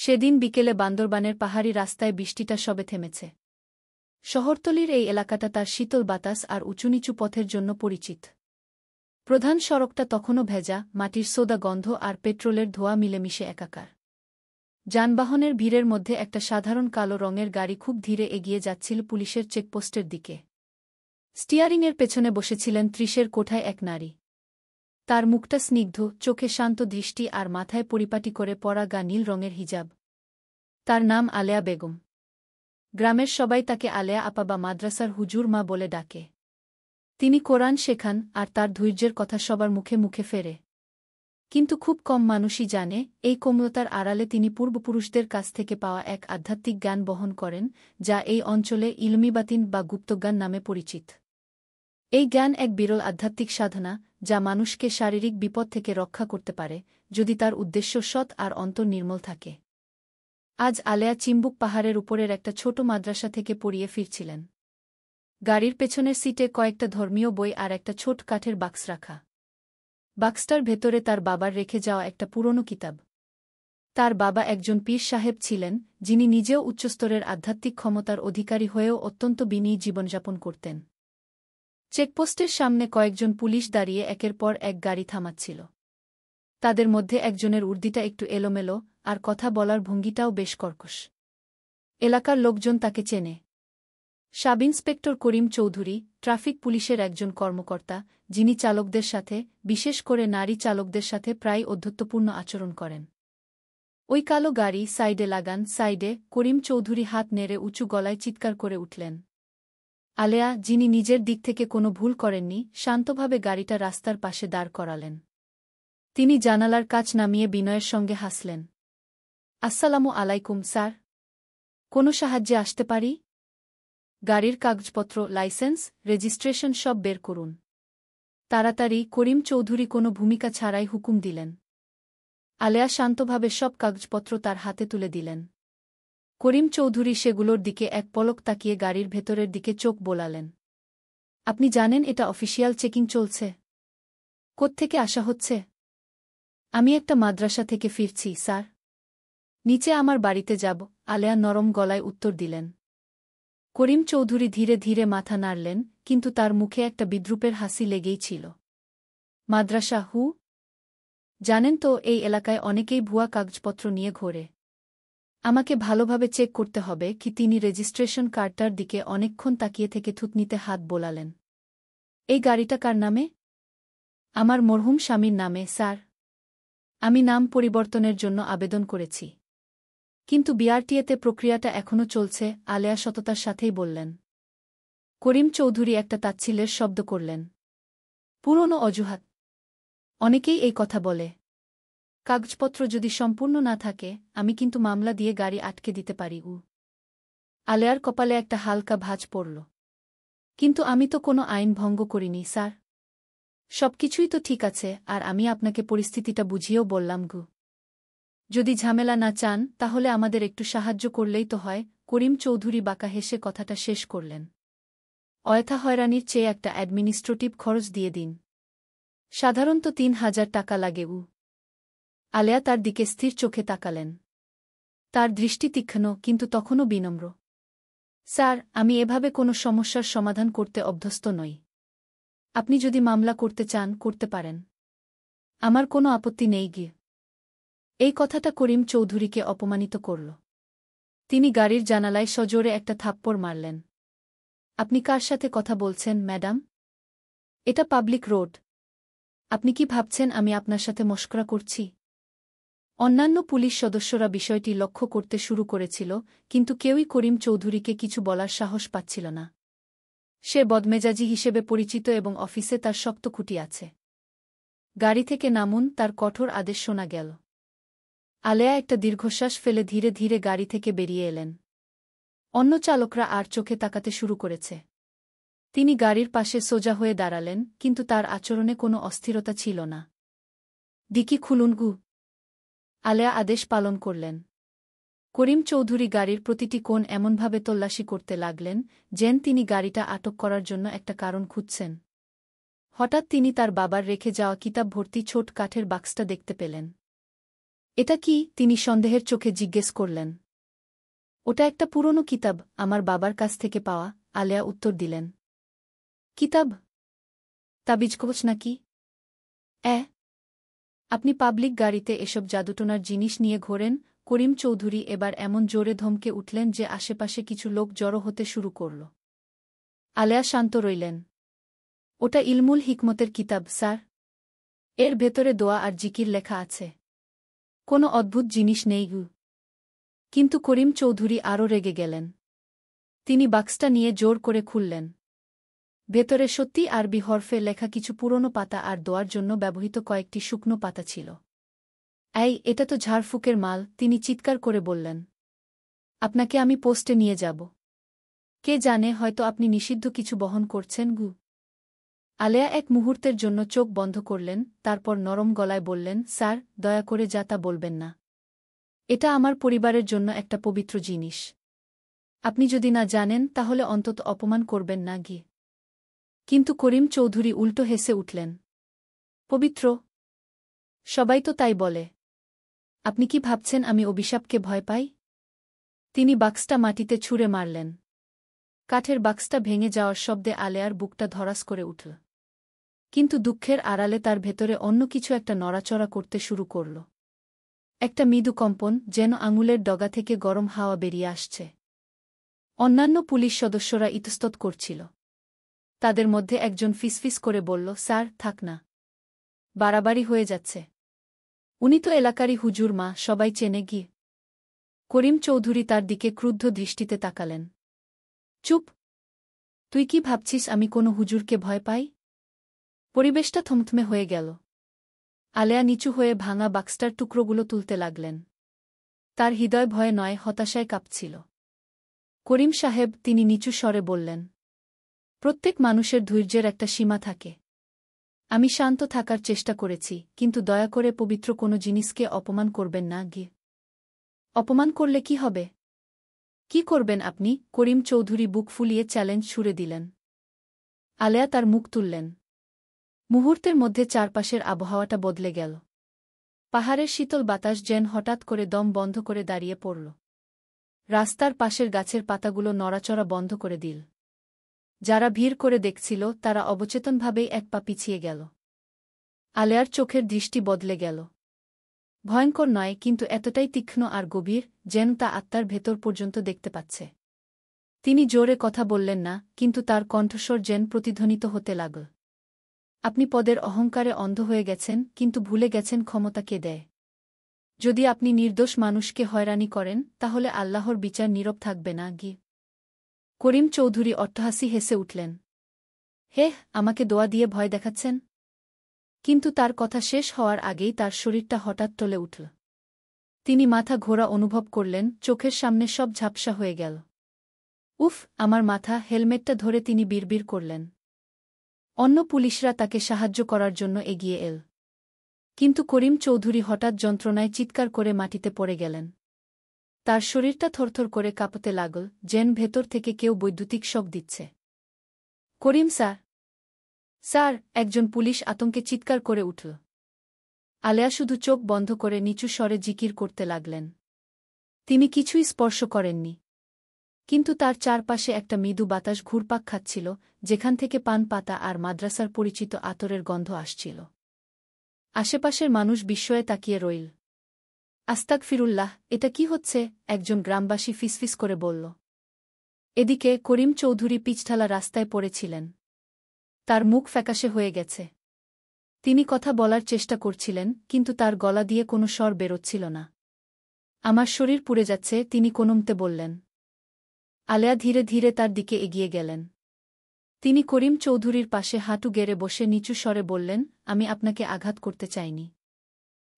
সেদিন বিকেলে বান্দরবানের পাহাড়ি রাস্তায় বৃষ্টিটা সবে থেমেছে। শহরতলির এই এলাকাটা তার শীতল বাতাস আর উঁচুনিচু পথের জন্য পরিচিত। প্রধান সড়কটা তখনও ভেজা, মাটির সোদা গন্ধ আর পেট্রোলের ধোঁয়া মিলেমিশে একাকার। যানবাহনের ভিড়ের মধ্যে একটা সাধারণ কালো রঙের গাড়ি খুব ধীরে এগিয়ে যাচ্ছিল পুলিশের চেকপোস্টের দিকে। স্টিয়ারিংয়ের পেছনে বসেছিলেন ৩০-এর কোঠায় এক নারী। তার মুখটা স্নিগ্ধ, চোখে শান্ত দৃষ্টি আর মাথায় পরিপাটি করে পরা গা নীল রঙের হিজাব। তার নাম আলেয়া বেগম। গ্রামের সবাই তাকে আলেয়া আপা বা মাদ্রাসার হুজুর মা বলে ডাকে। তিনি কোরআন শেখান আর তার ধৈর্যের কথা সবার মুখে মুখে ফেরে। কিন্তু খুব কম মানুষই জানে, এই কোমলতার আড়ালে তিনি পূর্বপুরুষদের কাছ থেকে পাওয়া এক আধ্যাত্মিক জ্ঞান বহন করেন, যা এই অঞ্চলে ইলমিবাতিন বা গুপ্তজ্ঞান নামে পরিচিত। এই জ্ঞান এক বিরল আধ্যাত্মিক সাধনা, যা মানুষকে শারীরিক বিপদ থেকে রক্ষা করতে পারে, যদি তার উদ্দেশ্য সৎ আর অন্তর নির্মল থাকে। আজ আলেয়া চিম্বুক পাহাড়ের উপরের একটা ছোট মাদ্রাসা থেকে পড়িয়ে ফিরছিলেন। গাড়ির পেছনের সিটে কয়েকটা ধর্মীয় বই আর একটা ছোট কাঠের বাক্স রাখা। বাক্সটার ভেতরে তার বাবার রেখে যাওয়া একটা পুরনো কিতাব। তার বাবা একজন পীর সাহেব ছিলেন, যিনি নিজেও উচ্চস্তরের আধ্যাত্মিক ক্ষমতার অধিকারী হয়েও অত্যন্ত বিনয়ী জীবনযাপন করতেন। চেকপোস্টের সামনে কয়েকজন পুলিশ দাঁড়িয়ে একের পর এক গাড়ি থামাচ্ছিল। তাদের মধ্যে একজনের উর্দিটা একটু এলোমেলো, আর কথা বলার ভঙ্গিটাও বেশ কর্কশ। এলাকার লোকজন তাকে চেনে। Sub inspector Karim Chowdhury, traffic পুলিশের একজন কর্মকর্তা, যিনি চালকদের সাথে, বিশেষ করে নারী চালকদের সাথে প্রায় অধ্যত্বপূর্ণ আচরণ করেন। ওই কালো গাড়ি সাইডে লাগান, সাইডে। করিম চৌধুরী হাত নেড়ে উঁচু গলায় চিৎকার করে উঠলেন। আলেয়া, যিনি নিজের দিক থেকে কোনো ভুল করেননি, শান্তভাবে গাড়িটা রাস্তার পাশে দাঁড় করালেন। তিনি জানালার কাচ নামিয়ে বিনয়ের সঙ্গে হাসলেন। আসসালামু আলাইকুম স্যার। কোনো সাহায্যে আসতে পারি? গাড়ির কাগজপত্র, লাইসেন্স, রেজিস্ট্রেশন সব বের করুন। তাড়াতাড়ি। করিম চৌধুরী কোনো ভূমিকা ছাড়াই হুকুম দিলেন। আলেয়া শান্তভাবে সব কাগজপত্র তার হাতে তুলে দিলেন। করিম চৌধুরী সেগুলোর দিকে এক পলক তাকিয়ে গাড়ির ভেতরের দিকে চোখ বোলালেন। আপনি জানেন এটা অফিসিয়াল চেকিং চলছে? কোত্থেকে আসা হচ্ছে? আমি একটা মাদ্রাসা থেকে ফিরছি স্যার। নিচে আমার বাড়িতে যাব, আলেয়া নরম গলায় উত্তর দিলেন। করিম চৌধুরী ধীরে ধীরে মাথা নাড়লেন, কিন্তু তার মুখে একটা বিদ্রূপের হাসি লেগেই ছিল। মাদ্রাসা? হু? জানেন তো, এই এলাকায় অনেকেই ভুয়া কাগজপত্র নিয়ে ঘোরে। আমাকে ভালোভাবে চেক করতে হবে কি? তিনি রেজিস্ট্রেশন কার্ডটার দিকে অনেকক্ষণ তাকিয়ে থেকে থুতনিতে হাত বোলালেন। এই গাড়িটা কার নামে? আমার মরহুম স্বামীর নামে স্যার। আমি নাম পরিবর্তনের জন্য আবেদন করেছি। কিন্তু বিআরটিএতে প্রক্রিয়াটা এখনও চলছে, আলেয়া সততার সাথেই বললেন। করিম চৌধুরী একটা তাচ্ছিল্যের শব্দ করলেন। পুরনো অজুহাত। অনেকেই এই কথা বলে। কাগজপত্র যদি সম্পূর্ণ না থাকে, আমি কিন্তু মামলা দিয়ে গাড়ি আটকে দিতে পারি। আলেয়ার কপালে একটা হালকা ভাঁজ পড়ল। কিন্তু আমি তো কোনো আইন ভঙ্গ করিনি স্যার। সবকিছুই তো ঠিক আছে, আর আমি আপনাকে পরিস্থিতিটা বুঝিয়েও বললাম। যদি ঝামেলা না চান, তাহলে আমাদের একটু সাহায্য করলেই তো হয়। করিম চৌধুরী বাঁকা হেসে কথাটা শেষ করলেন। অযথা হয়রানির চেয়ে একটা অ্যাডমিনিস্ট্রেটিভ খরচ দিয়ে দিন। সাধারণত ৩,০০০ টাকা লাগে। আলেয়া তার দিকে স্থির চোখে তাকালেন। তার দৃষ্টি তীক্ষ্ণ, কিন্তু তখনও বিনম্র। স্যার, আমি এভাবে কোনো সমস্যার সমাধান করতে অভ্যস্ত নই। আপনি যদি মামলা করতে চান, করতে পারেন। আমার কোনো আপত্তি নেই। এই কথাটা করিম চৌধুরীকে অপমানিত করল। তিনি গাড়ির জানালায় সজোরে একটা থাপ্পড় মারলেন। আপনি কার সাথে কথা বলছেন ম্যাডাম? এটা পাবলিক রোড। আপনি কি ভাবছেন আমি আপনার সাথে মশকরা করছি? অন্যান্য পুলিশ সদস্যরা বিষয়টি লক্ষ্য করতে শুরু করেছিল, কিন্তু কেউই করিম চৌধুরীকে কিছু বলার সাহস পাচ্ছিল না। সে বদমেজাজি হিসেবে পরিচিত এবং অফিসে তার শক্ত খুঁটি আছে। গাড়ি থেকে নামুন, তার কঠোর আদেশ শোনা গেল। আলেয়া একটা দীর্ঘশ্বাস ফেলে ধীরে ধীরে গাড়ি থেকে বেরিয়ে এলেন। অন্য চালকরা আর চোখে তাকাতে শুরু করেছে। তিনি গাড়ির পাশে সোজা হয়ে দাঁড়ালেন, কিন্তু তার আচরণে কোনো অস্থিরতা ছিল না। ডিকি খুলুন। আলেয়া আদেশ পালন করলেন। করিম চৌধুরী গাড়ির প্রতিটি কোণ এমনভাবে তল্লাশি করতে লাগলেন, যেন তিনি গাড়িটা আটক করার জন্য একটা কারণ খুঁজছেন। হঠাৎ তিনি তার বাবার রেখে যাওয়া কিতাব ভর্তি ছোট কাঠের বাক্সটা দেখতে পেলেন। এটা কি? তিনি সন্দেহের চোখে জিজ্ঞেস করলেন। ওটা একটা পুরনো কিতাব, আমার বাবার কাছ থেকে পাওয়া, আলেয়া উত্তর দিলেন। কিতাব? তাবিজকবচ নাকি? আপনি পাবলিক গাড়িতে এসব জাদুটোনার জিনিস নিয়ে ঘোরেন? করিম চৌধুরী এবার এমন জোরে ধমকে উঠলেন যে আশেপাশে কিছু লোক জড়ো হতে শুরু করল। আলেয়া শান্ত রইলেন। ওটা ইলমুল হিকমতের কিতাব, স্যার। এর ভেতরে দোয়া আর জিকির লেখা আছে। কোনো অদ্ভুত জিনিস নেই গু। কিন্তু করিম চৌধুরী আরও রেগে গেলেন। তিনি বাক্সটা নিয়ে জোর করে খুললেন। ভেতরে সত্যি আরবি হরফে লেখা কিছু পুরনো পাতা আর দোয়ার জন্য ব্যবহৃত কয়েকটি শুকনো পাতা ছিল। এটা তো ঝাড়ফুঁকের মাল, তিনি চিৎকার করে বললেন। আপনাকে আমি পোস্টে নিয়ে যাব। কে জানে, হয়তো আপনি নিষিদ্ধ কিছু বহন করছেন গু। আলেয়া এক মুহূর্তের জন্য চোখ বন্ধ করলেন, তারপর নরম গলায় বললেন, স্যার, দয়া করে যা তা বলবেন না। এটা আমার পরিবারের জন্য একটা পবিত্র জিনিস। আপনি যদি না জানেন তাহলে অন্তত অপমান করবেন না গি। কিন্তু করিম চৌধুরী উল্টো হেসে উঠলেন। পবিত্র? সবাই তো তাই বলে। আপনি কি ভাবছেন আমি অভিশাপকে ভয় পাই? তিনি বাক্সটা মাটিতে ছুঁড়ে মারলেন। কাঠের বাক্সটা ভেঙে যাওয়ার শব্দে আলেয়ার বুকটা ধরাস করে উঠল। কিন্তু দুঃখের আড়ালে তার ভেতরে অন্য কিছু একটা নড়াচড়া করতে শুরু করল। একটা মৃদু কম্পন, যেন আঙুলের ডগা থেকে গরম হাওয়া বেরিয়ে আসছে। অন্যান্য পুলিশ সদস্যরা ইতস্তত করছিল। তাদের মধ্যে একজন ফিসফিস করে বলল, স্যার, থাক না। বাড়াবাড়ি হয়ে যাচ্ছে। উনি তো এলাকারই হুজুর, মা, সবাই চেনে গি। করিম চৌধুরী তার দিকে ক্রুদ্ধ দৃষ্টিতে তাকালেন। চুপ! তুই কি ভাবছিস আমি কোনো হুজুরকে ভয় পাই? পরিবেশটা থমথমে হয়ে গেল। আলেয়া নিচু হয়ে ভাঙা বাক্সটার টুকরোগুলো তুলতে লাগলেন। তার হৃদয় ভয়ে নয়, হতাশায় কাঁপছিল। করিম সাহেব, তিনি নিচু স্বরে বললেন, প্রত্যেক মানুষের ধৈর্যের একটা সীমা থাকে। আমি শান্ত থাকার চেষ্টা করেছি, কিন্তু দয়া করে পবিত্র কোনো জিনিসকে অপমান করবেন না গি। অপমান করলে কি হবে? কি করবেন আপনি? করিম চৌধুরী বুক ফুলিয়ে চ্যালেঞ্জ ছুড়ে দিলেন। আলেয়া তার মুখ তুললেন। মুহূর্তের মধ্যে চারপাশের আবহাওয়াটা বদলে গেল। পাহাড়ের শীতল বাতাস যেন হঠাৎ করে দম বন্ধ করে দাঁড়িয়ে পড়ল। রাস্তার পাশের গাছের পাতাগুলো নড়াচড়া বন্ধ করে দিল। যারা ভিড় করে দেখছিল তারা অবচেতনভাবেই এক পা পিছিয়ে গেল। আলেয়ার চোখের দৃষ্টি বদলে গেল। ভয়ঙ্কর নয়, কিন্তু এতটাই তীক্ষ্ণ আর গভীর, যেন তা আত্মার ভেতর পর্যন্ত দেখতে পাচ্ছে। তিনি জোরে কথা বললেন না, কিন্তু তার কণ্ঠস্বর যেন প্রতিধ্বনিত হতে লাগল। আপনি পদের অহংকারে অন্ধ হয়ে গেছেন, কিন্তু ভুলে গেছেন ক্ষমতা কে দেয়। যদি আপনি নির্দোষ মানুষকে হয়রানি করেন, তাহলে আল্লাহর বিচার নীরব থাকবে না গি। করিম চৌধুরী অট্টহাসি হেসে উঠলেন। হে, আমাকে দোয়া দিয়ে ভয় দেখাচ্ছেন? কিন্তু তার কথা শেষ হওয়ার আগেই তার শরীরটা হঠাৎ টলে উঠল। তিনি মাথা ঘোরা অনুভব করলেন, চোখের সামনে সব ঝাপসা হয়ে গেল। উফ, আমার মাথা! হেলমেটটা ধরে তিনি বিড়বিড় করলেন। অন্য পুলিশরা তাকে সাহায্য করার জন্য এগিয়ে এল। কিন্তু করিম চৌধুরী হঠাৎ যন্ত্রণায় চিৎকার করে মাটিতে পড়ে গেলেন। তার শরীরটা থরথর করে কাঁপতে লাগল, যেন ভেতর থেকে কেউ বৈদ্যুতিক শক দিচ্ছে। করিম স্যার! স্যার! একজন পুলিশ আতঙ্কে চিৎকার করে উঠল। আলেয়া শুধু চোখ বন্ধ করে নিচু স্বরে জিকির করতে লাগলেন। তিনি কিছুই স্পর্শ করেননি। কিন্তু তার চারপাশে একটা মৃদু বাতাস ঘুরপাক খাচ্ছিল, যেখান থেকে পান পাতা আর মাদ্রাসার পরিচিত আতরের গন্ধ আসছিল। আশেপাশের মানুষ বিস্ময়ে তাকিয়ে রইল। আস্তাগফিরুল্লাহ, এটা কি হচ্ছে? একজন গ্রামবাসী ফিসফিস করে বলল। এদিকে করিম চৌধুরী পিচঢালা রাস্তায় পড়েছিলেন। তার মুখ ফ্যাকাশে হয়ে গেছে। তিনি কথা বলার চেষ্টা করছিলেন, কিন্তু তার গলা দিয়ে কোনো স্বর বেরোচ্ছিল না। আমার শরীর পুড়ে যাচ্ছে, তিনি কোনমতে বললেন। আলেয়া ধীরে ধীরে তার দিকে এগিয়ে গেলেন। তিনি করিম চৌধুরীর পাশে হাঁটু গেড়ে বসে নিচু স্বরে বললেন, আমি আপনাকে আঘাত করতে চাইনি।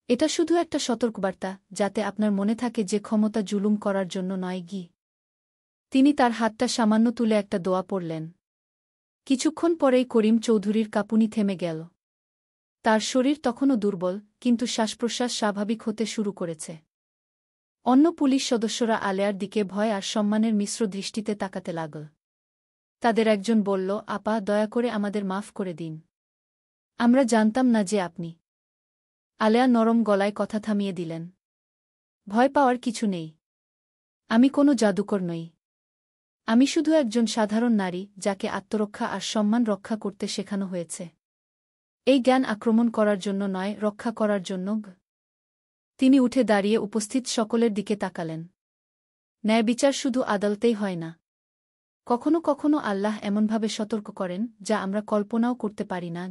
এটা শুধু একটা সতর্কবার্তা, যাতে আপনার মনে থাকে যে ক্ষমতা জুলুম করার জন্য নয় গি। তিনি তার হাতটা সামান্য তুলে একটা দোয়া পড়লেন। কিছুক্ষণ পরেই করিম চৌধুরীর কাঁপুনি থেমে গেল। তার শরীর তখনও দুর্বল, কিন্তু শ্বাসপ্রশ্বাস স্বাভাবিক হতে শুরু করেছে। অন্য পুলিশ সদস্যরা আলেয়ার দিকে ভয় আর সম্মানের মিশ্র দৃষ্টিতে তাকাতে লাগল। তাদের একজন বলল, আপা, দয়া করে আমাদের মাফ করে দিন। আমরা জানতাম না যে আপনি। আলেয়া নরম গলায় কথা থামিয়ে দিলেন। ভয় পাওয়ার কিছু নেই। আমি কোনো জাদুকর নই। আমি শুধু একজন সাধারণ নারী যাকে আত্মরক্ষা আর সম্মান রক্ষা করতে শেখানো হয়েছে। এই জ্ঞান আক্রমণ করার জন্য নয়, রক্ষা করার জন্য। তিনি উঠে দাঁড়িয়ে উপস্থিত সকলের দিকে তাকালেন। ন্যায়বিচার শুধু আদালতেই হয় না। কখনো কখনো আল্লাহ এমনভাবে সতর্ক করেন যা আমরা কল্পনাও করতে পারি না।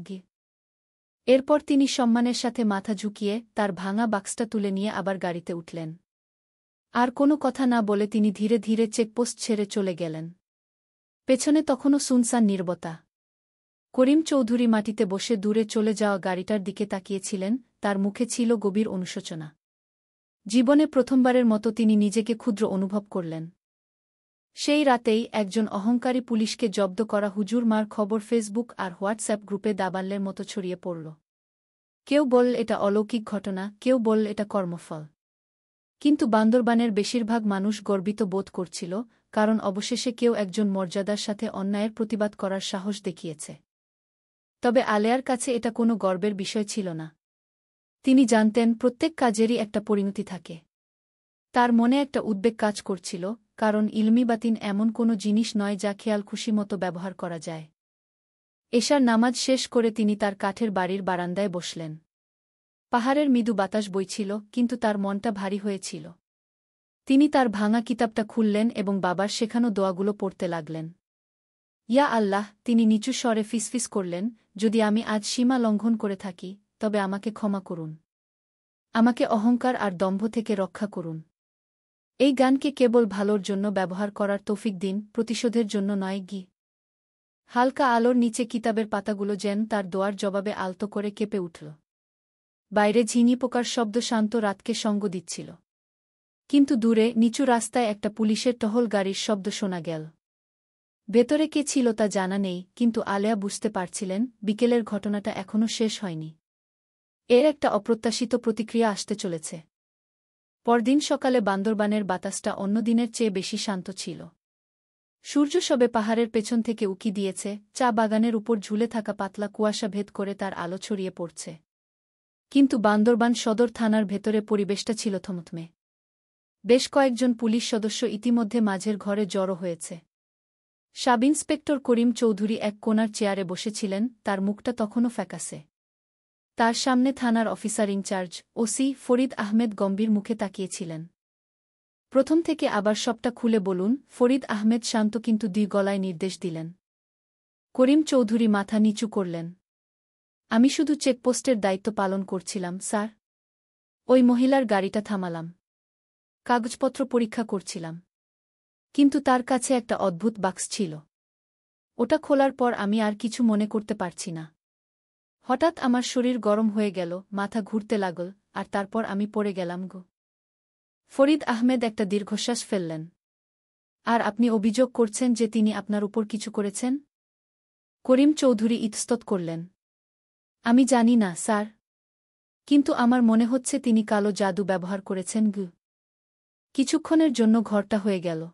এরপর তিনি সম্মানের সাথে মাথা ঝুঁকিয়ে তার ভাঙা বাক্সটা তুলে নিয়ে আবার গাড়িতে উঠলেন। আর কোনো কথা না বলে তিনি ধীরে ধীরে চেকপোস্ট ছেড়ে চলে গেলেন। পেছনে তখনও সুনসান নীরবতা। করিম চৌধুরী মাটিতে বসে দূরে চলে যাওয়া গাড়িটার দিকে তাকিয়েছিলেন, তার মুখে ছিল গভীর অনুশোচনা। জীবনে প্রথমবারের মতো তিনি নিজেকে ক্ষুদ্র অনুভব করলেন। সেই রাতেই একজন অহংকারী পুলিশকে জব্দ করা হুজুর মার খবর ফেসবুক আর হোয়াটসঅ্যাপ গ্রুপে দাবানলের মতো ছড়িয়ে পড়ল। কেউ বলল এটা অলৌকিক ঘটনা, কেউ বলল এটা কর্মফল। কিন্তু বান্দরবানের বেশিরভাগ মানুষ গর্বিত বোধ করছিল, কারণ অবশেষে কেউ একজন মর্যাদার সাথে অন্যায়ের প্রতিবাদ করার সাহস দেখিয়েছে। তবে আলেয়ার কাছে এটা কোনো গর্বের বিষয় ছিল না। তিনি জানতেন প্রত্যেক কাজেরই একটা পরিণতি থাকে। তার মনে একটা উদ্বেগ কাজ করছিল, কারণ ইলমি বাতিন এমন কোনো জিনিস নয় যা খেয়াল খুশিমতো ব্যবহার করা যায়। এশার নামাজ শেষ করে তিনি তার কাঠের বাড়ির বারান্দায় বসলেন। পাহাড়ের মৃদু বাতাস বইছিল, কিন্তু তার মনটা ভারী হয়েছিল। তিনি তার ভাঙা কিতাবটা খুললেন এবং বাবার শেখানো দোয়াগুলো পড়তে লাগলেন। ইয়া আল্লাহ, তিনি নিচু স্বরে ফিসফিস করলেন, যদি আমি আজ সীমা লঙ্ঘন করে থাকি, তবে আমাকে ক্ষমা করুন। আমাকে অহংকার আর দম্ভ থেকে রক্ষা করুন। এই গানকে কেবল ভালোর জন্য ব্যবহার করার তৌফিক দিন, প্রতিশোধের জন্য নয়। হালকা আলোর নিচে কিতাবের পাতাগুলো যেন তার দোয়ার জবাবে আলতো করে কেঁপে উঠল। বাইরে ঝিনি পোকার শব্দ শান্ত রাতকে সঙ্গ দিচ্ছিল। কিন্তু দূরে নিচু রাস্তায় একটা পুলিশের টহল গাড়ির শব্দ শোনা গেল। ভেতরে কে ছিল তা জানা নেই, কিন্তু আলেয়া বুঝতে পারছিলেন বিকেলের ঘটনাটা এখনও শেষ হয়নি। এর একটা অপ্রত্যাশিত প্রতিক্রিয়া আসতে চলেছে। পরদিন সকালে বান্দরবানের বাতাসটা অন্য দিনের চেয়ে বেশি শান্ত ছিল। সূর্য সবে পাহাড়ের পেছন থেকে উকি দিয়েছে, চা বাগানের উপর ঝুলে থাকা পাতলা কুয়াশা ভেদ করে তার আলো ছড়িয়ে পড়ছে। কিন্তু বান্দরবান সদর থানার ভেতরে পরিবেশটা ছিল থমথমে। বেশ কয়েকজন পুলিশ সদস্য ইতিমধ্যে মাঝের ঘরে জড়ো হয়েছে। সাব ইন্সপেক্টর করিম চৌধুরী এক কোণার চেয়ারে বসেছিলেন, তার মুখটা তখনও ফ্যাকাসে। তার সামনে থানার officer in charge OC Farid Ahmed গম্ভীর মুখে তাকিয়েছিলেন। প্রথম থেকে আবার সবটা খুলে বলুন, ফরিদ আহমেদ শান্ত কিন্তু দ্বিগলায় নির্দেশ দিলেন। করিম চৌধুরী মাথা নিচু করলেন। আমি শুধু চেকপোস্টের দায়িত্ব পালন করছিলাম, স্যার। ওই মহিলার গাড়িটা থামালাম। কাগজপত্র পরীক্ষা করছিলাম। কিন্তু তার কাছে একটা অদ্ভুত বাক্স ছিল। ওটা খোলার পর আমি আর কিছু মনে করতে পারছি না। হঠাৎ আমার শরীর গরম হয়ে গেল, মাথা ঘুরতে লাগল, আর তারপর আমি পড়ে গেলাম। ফরিদ আহমেদ একটা দীর্ঘশ্বাস ফেললেন। আর আপনি অভিযোগ করছেন যে তিনি আপনার উপর কিছু করেছেন? করিম চৌধুরী ইতস্তত করলেন। আমি জানি না, স্যার। কিন্তু আমার মনে হচ্ছে তিনি কালো জাদু ব্যবহার করেছেন। কিছুক্ষণের জন্য ঘরটা হয়ে গেল।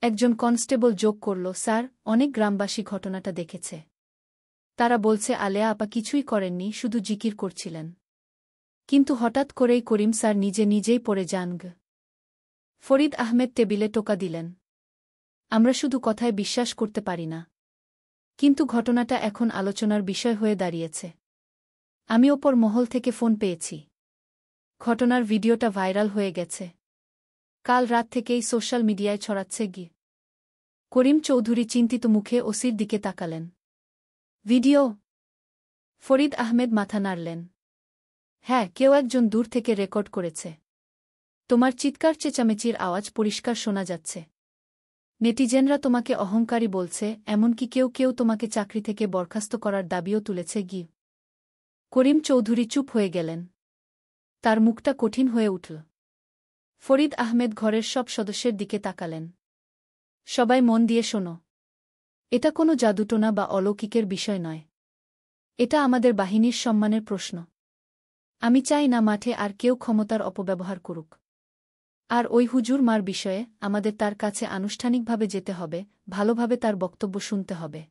একজন কনস্টেবল যোগ করল, স্যার, অনেক গ্রামবাসী ঘটনাটা দেখেছে। তারা বলছে আলেয়া আপা কিছুই করেননি, শুধু জিকির করছিলেন। কিন্তু হঠাৎ করেই করিম স্যার নিজেই পড়ে যান। ফরিদ আহমেদ টেবিলে টোকা দিলেন। আমরা শুধু কথায় বিশ্বাস করতে পারি না। কিন্তু ঘটনাটা এখন আলোচনার বিষয় হয়ে দাঁড়িয়েছে। আমি ওপর মহল থেকে ফোন পেয়েছি। ঘটনার ভিডিওটা ভাইরাল হয়ে গেছে। কাল রাত থেকেই সোশ্যাল মিডিয়ায় ছড়াচ্ছে। করিম চৌধুরী চিন্তিত মুখে ওসির দিকে তাকালেন। ভিডিও? ফরিদ আহমেদ মাথা নাড়লেন। হ্যাঁ, কেউ একজন দূর থেকে রেকর্ড করেছে। তোমার চিৎকার চেঁচামেচির আওয়াজ পরিষ্কার শোনা যাচ্ছে। নেটিজেনরা তোমাকে অহংকারী বলছে, এমনকি কেউ কেউ তোমাকে চাকরি থেকে বরখাস্ত করার দাবিও তুলেছে। করিম চৌধুরী চুপ হয়ে গেলেন। তার মুখটা কঠিন হয়ে উঠল। ফরিদ আহমেদ ঘরের সব সদস্যের দিকে তাকালেন। সবাই মন দিয়ে শোনো। এটা কোনো জাদুটোনা বা অলৌকিকের বিষয় নয়। এটা আমাদের বাহিনীর সম্মানের প্রশ্ন। আমি চাই না মাঠে আর কেউ ক্ষমতার অপব্যবহার করুক। আর ওই হুজুর মার বিষয়ে আমাদের তার কাছে আনুষ্ঠানিকভাবে যেতে হবে, ভালোভাবে তার বক্তব্য শুনতে হবে।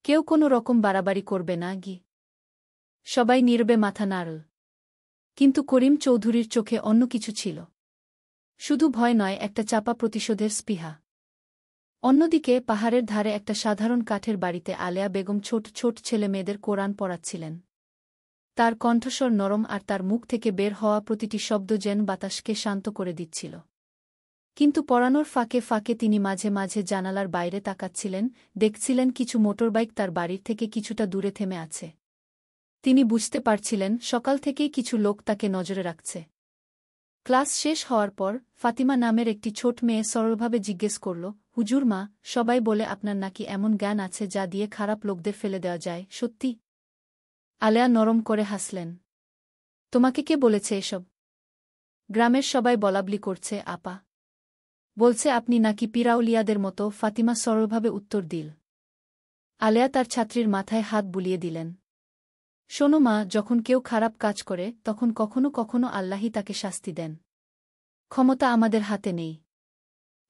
কেউ কোনো রকম বাড়াবাড়ি করবে না। সবাই নীরবে মাথা নাড়ল। কিন্তু করিম চৌধুরীর চোখে অন্য কিছু ছিল। শুধু ভয় নয়, একটা চাপা প্রতিশোধের স্পৃহা। অন্যদিকে পাহাড়ের ধারে একটা সাধারণ কাঠের বাড়িতে আলেয়া বেগম ছোট ছোট ছেলে মেয়েদের কোরআন পড়াচ্ছিলেন। তার কণ্ঠস্বর নরম আর তার মুখ থেকে বের হওয়া প্রতিটি শব্দ যেন বাতাসকে শান্ত করে দিচ্ছিল। কিন্তু পড়ানোর ফাঁকে ফাঁকে তিনি মাঝে মাঝে জানালার বাইরে তাকাচ্ছিলেন, দেখছিলেন কিছু মোটরবাইক তার বাড়ির থেকে কিছুটা দূরে থেমে আছে। তিনি বুঝতে পারছিলেন সকাল থেকেই কিছু লোক তাকে নজরে রাখছে। ক্লাস শেষ হওয়ার পর ফাতিমা নামের একটি ছোট মেয়ে সরলভাবে জিজ্ঞেস করল, হুজুর মা, সবাই বলে আপনার নাকি এমন জ্ঞান আছে যা দিয়ে খারাপ লোকদের ফেলে দেওয়া যায়, সত্যি? আলেয়া নরম করে হাসলেন। তোমাকে কে বলেছে এসব? গ্রামের সবাই বলাবলি করছে আপা। বলছে আপনি নাকি পিরাউলিয়াদের মতো, ফাতিমা সরলভাবে উত্তর দিল। আলেয়া তার ছাত্রীর মাথায় হাত বুলিয়ে দিলেন। শোনো মা, যখন কেউ খারাপ কাজ করে তখন কখনো কখনো আল্লাহই তাকে শাস্তি দেন। ক্ষমতা আমাদের হাতে নেই,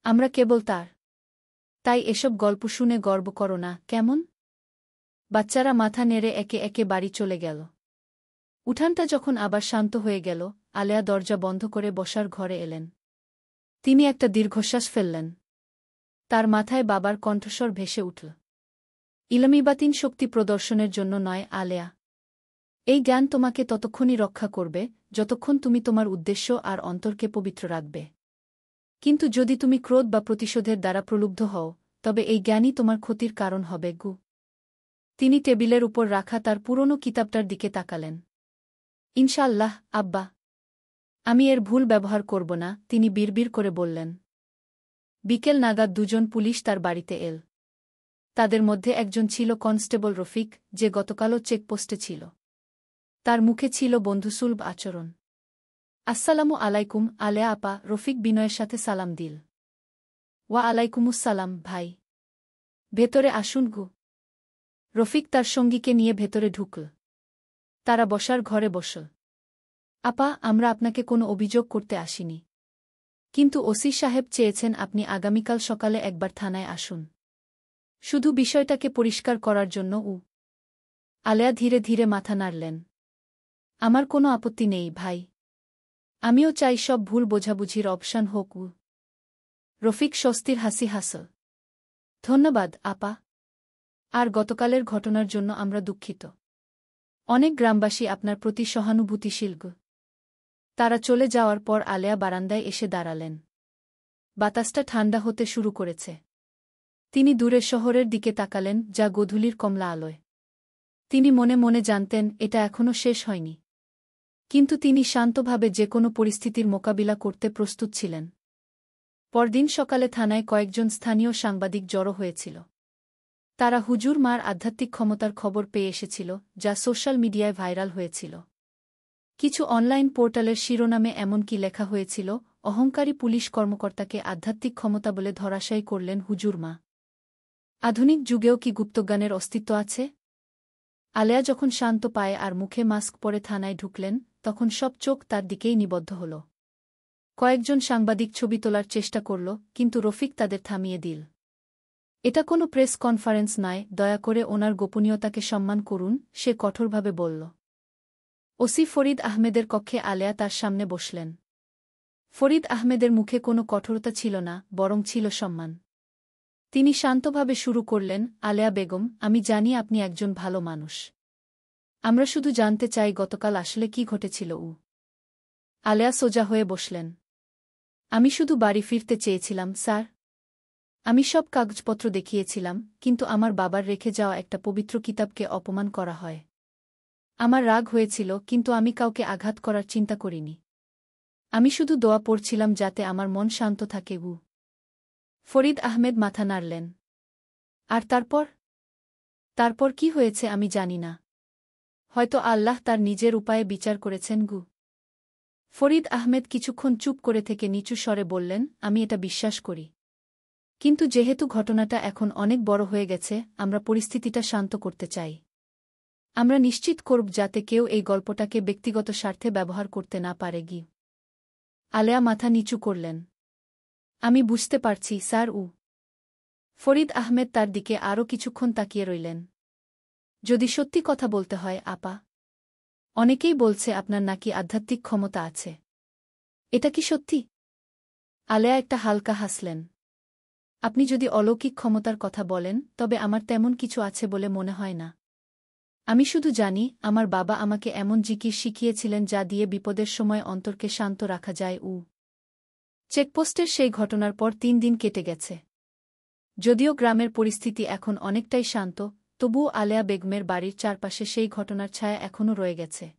আমরা কেবল তার। তাই এসব গল্প শুনে গর্ব করো না, কেমন? বাচ্চারা মাথা নেড়ে একে একে বাড়ি চলে গেল। উঠানটা যখন আবার শান্ত হয়ে গেল, আলেয়া দরজা বন্ধ করে বসার ঘরে এলেন। তিনি একটা দীর্ঘশ্বাস ফেললেন। তার মাথায় বাবার কণ্ঠস্বর ভেসে উঠল। ইলমিবাতিন শক্তি প্রদর্শনের জন্য নয় আলেয়া। এই জ্ঞান তোমাকে ততক্ষণই রক্ষা করবে যতক্ষণ তুমি তোমার উদ্দেশ্য আর অন্তরকে পবিত্র রাখবে। কিন্তু যদি তুমি ক্রোধ বা প্রতিশোধের দ্বারা প্রলুব্ধ হও, তবে এই জ্ঞানই তোমার ক্ষতির কারণ হবে গু। তিনি টেবিলের উপর রাখা তার পুরনো কিতাবটার দিকে তাকালেন। ইনশাআল্লাহ আব্বা, আমি এর ভুল ব্যবহার করব না, তিনি বিড়বিড় করে বললেন। বিকেল নাগাদ দুজন পুলিশ তার বাড়িতে এল। তাদের মধ্যে একজন ছিল কনস্টেবল রফিক, যে গতকালও চেকপোস্টে ছিল। তার মুখে ছিল বন্ধুসুলভ আচরণ। আসসালামু আলাইকুম আলেয়া আপা, রফিক বিনয়ের সাথে সালাম দিল। ওয়া আলাইকুমুসসালাম ভাই, ভেতরে আসুন গু। রফিক তার সঙ্গীকে নিয়ে ভেতরে ঢুকল। তারা বসার ঘরে বসল। আপা, আমরা আপনাকে কোনো অভিযোগ করতে আসিনি, কিন্তু ওসি সাহেব চেয়েছেন আপনি আগামীকাল সকালে একবার থানায় আসুন, শুধু বিষয়টাকে পরিষ্কার করার জন্য। আলেয়া ধীরে ধীরে মাথা নাড়লেন। আমার কোনো আপত্তি নেই ভাই, আমিও চাই সব ভুল বোঝাবুঝির অবসান হোক। রফিক স্বস্তির হাসি হাসল। ধন্যবাদ আপা, আর গতকালের ঘটনার জন্য আমরা দুঃখিত। অনেক গ্রামবাসী আপনার প্রতি সহানুভূতিশীল। তারা চলে যাওয়ার পর আলেয়া বারান্দায় এসে দাঁড়ালেন। বাতাসটা ঠান্ডা হতে শুরু করেছে। তিনি দূরের শহরের দিকে তাকালেন, যা গোধূলির কমলা আলোয়। তিনি মনে মনে জানতেন এটা এখনও শেষ হয়নি, কিন্তু তিনি শান্তভাবে যে কোনো পরিস্থিতির মোকাবিলা করতে প্রস্তুত ছিলেন। পরদিন সকালে থানায় কয়েকজন স্থানীয় সাংবাদিক জড়ো হয়েছিল। তারা হুজুর মার আধ্যাত্মিক ক্ষমতার খবর পেয়ে এসেছিল, যা সোশ্যাল মিডিয়ায় ভাইরাল হয়েছিল। কিছু অনলাইন পোর্টালের শিরোনামে এমনকি লেখা হয়েছিল, অহংকারী পুলিশ কর্মকর্তাকে আধ্যাত্মিক ক্ষমতা বলে ধরাশায়ী করলেন হুজুর মা। আধুনিক যুগেও কি গুপ্তজ্ঞানের অস্তিত্ব আছে? আলেয়া যখন শান্ত পায়ে আর মুখে মাস্ক পরে থানায় ঢুকলেন, তখন সব চোখ তার দিকেই নিবদ্ধ হল। কয়েকজন সাংবাদিক ছবি তোলার চেষ্টা করল, কিন্তু রফিক তাদের থামিয়ে দিল। এটা কোনো প্রেস কনফারেন্স নয়, দয়া করে ওনার গোপনীয়তাকে সম্মান করুন, সে কঠোরভাবে বলল। ওসি ফরিদ আহমেদের কক্ষে আলেয়া তার সামনে বসলেন। ফরিদ আহমেদের মুখে কোনো কঠোরতা ছিল না, বরং ছিল সম্মান। তিনি শান্তভাবে শুরু করলেন, আলেয়া বেগম, আমি জানি আপনি একজন ভালো মানুষ। আমরা শুধু জানতে চাই গতকাল আসলে কি ঘটেছিল। আলেয়া সোজা হয়ে বসলেন। আমি শুধু বাড়ি ফিরতে চেয়েছিলাম স্যার। আমি সব কাগজপত্র দেখিয়েছিলাম, কিন্তু আমার বাবার রেখে যাওয়া একটা পবিত্র কিতাবকে অপমান করা হয়। আমার রাগ হয়েছিল, কিন্তু আমি কাউকে আঘাত করার চিন্তা করিনি। আমি শুধু দোয়া পড়ছিলাম যাতে আমার মন শান্ত থাকে। ফরিদ আহমেদ মাথা নাড়লেন। আর তারপর? তারপর কি হয়েছে আমি জানি না। হয়তো আল্লাহ তার নিজের উপায়ে বিচার করেছেন। ফরিদ আহমেদ কিছুক্ষণ চুপ করে থেকে নিচু স্বরে বললেন, আমি এটা বিশ্বাস করি। কিন্তু যেহেতু ঘটনাটা এখন অনেক বড় হয়ে গেছে, আমরা পরিস্থিতিটা শান্ত করতে চাই। আমরা নিশ্চিত করব যাতে কেউ এই গল্পটাকে ব্যক্তিগত স্বার্থে ব্যবহার করতে না পারে। আলেয়া মাথা নিচু করলেন। আমি বুঝতে পারছি স্যার। ফরিদ আহমেদ তার দিকে আরও কিছুক্ষণ তাকিয়ে রইলেন। যদি সত্যি কথা বলতে হয় আপা, অনেকেই বলছে আপনার নাকি আধ্যাত্মিক ক্ষমতা আছে। এটা কি সত্যি? আলেয়া একটা হালকা হাসলেন। আপনি যদি অলৌকিক ক্ষমতার কথা বলেন তবে আমার তেমন কিছু আছে বলে মনে হয় না। আমি শুধু জানি আমার বাবা আমাকে এমন জিকির শিখিয়েছিলেন যা দিয়ে বিপদের সময় অন্তরকে শান্ত রাখা যায়। চেকপোস্টের সেই ঘটনার পর ৩ দিন কেটে গেছে। যদিও গ্রামের পরিস্থিতি এখন অনেকটাই শান্ত, তবুও আলেয়া বেগমের বাড়ির চারপাশে সেই ঘটনার ছায়া এখনও রয়ে গেছে।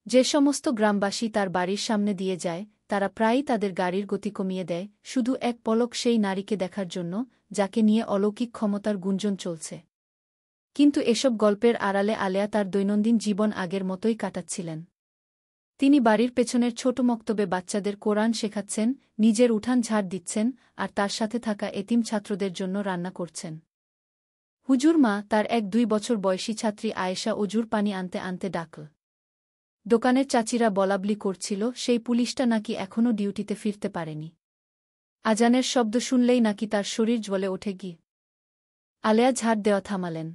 যে সমস্ত গ্রামবাসী তার বাড়ির সামনে দিয়ে যায় তারা প্রায়ই তাদের গাড়ির গতি কমিয়ে দেয় শুধু এক পলক সেই নারীকে দেখার জন্য যাকে নিয়ে অলৌকিক ক্ষমতার গুঞ্জন চলছে। কিন্তু এসব গল্পের আড়ালে আলেয়া তার দৈনন্দিন জীবন আগের মতোই কাটাচ্ছিলেন। তিনি বাড়ির পেছনের ছোট মক্তবে বাচ্চাদের কোরআন শেখাচ্ছেন, নিজের উঠান ঝাড় দিচ্ছেন আর তার সাথে থাকা এতিম ছাত্রদের জন্য রান্না করছেন। হুজুর মা তার ১-২ বছর বয়সী ছাত্রী আয়েশা অজুর পানি আনতে আনতে ডাকল। দোকানের চাচিরা বলাবলি করছিল সেই পুলিশটা নাকি এখনও ডিউটিতে ফিরতে পারেনি। আজানের শব্দ শুনলেই নাকি তার শরীর জ্বলে ওঠে গি। আলেয়া ঝাড় দেওয়া থামালেন।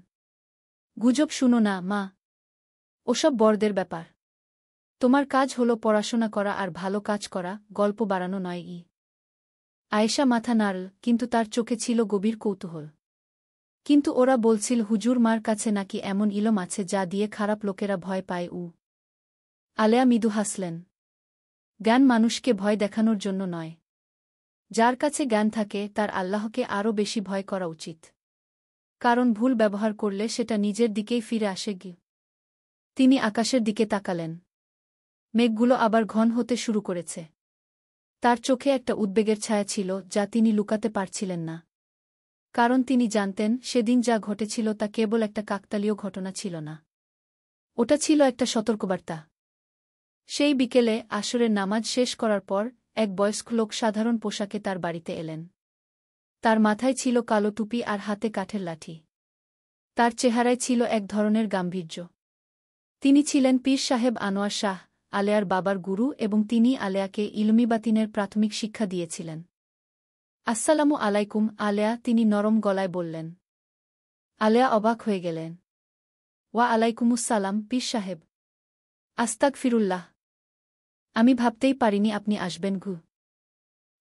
গুজব শুনো না মা, ওসব বড়দের ব্যাপার। তোমার কাজ হলো পড়াশোনা করা আর ভালো কাজ করা, গল্প বাড়ানো নয়। আয়েশা মাথা নাড়ল, কিন্তু তার চোখে ছিল গভীর কৌতূহল। কিন্তু ওরা বলছিল হুজুর মার কাছে নাকি এমন ইলম আছে যা দিয়ে খারাপ লোকেরা ভয় পায়। আলেয়া মৃদু হাসলেন। জ্ঞান মানুষকে ভয় দেখানোর জন্য নয়। যার কাছে জ্ঞান থাকে তার আল্লাহকে আরও বেশি ভয় করা উচিত। কারণ ভুল ব্যবহার করলে সেটা নিজের দিকেই ফিরে আসে গি। তিনি আকাশের দিকে তাকালেন। মেঘগুলো আবার ঘন হতে শুরু করেছে। তার চোখে একটা উদ্বেগের ছায়া ছিল যা তিনি লুকাতে পারছিলেন না। কারণ তিনি জানতেন সেদিন যা ঘটেছিল তা কেবল একটা কাকতালীয় ঘটনা ছিল না। ওটা ছিল একটা সতর্কবার্তা। সেই বিকেলে আসরের নামাজ শেষ করার পর এক বয়স্ক লোক সাধারণ পোশাকে তার বাড়িতে এলেন। তার মাথায় ছিল কালো টুপি আর হাতে কাঠের লাঠি। তার চেহারায় ছিল এক ধরনের গাম্ভীর্য। তিনি ছিলেন পীর সাহেব আনোয়ার শাহ, আলেয়ার বাবার গুরু, এবং তিনি আলেয়াকে ইলমি বাতিনের প্রাথমিক শিক্ষা দিয়েছিলেন। আসসালামু আলাইকুম আলেয়া, তিনি নরম গলায় বললেন। আলেয়া অবাক হয়ে গেলেন। ওয়া আলাইকুমুসসালাম পীর সাহেব। আস্তাগফিরুল্লাহ। আমি ভাবতেই পারিনি আপনি আসবেন গু।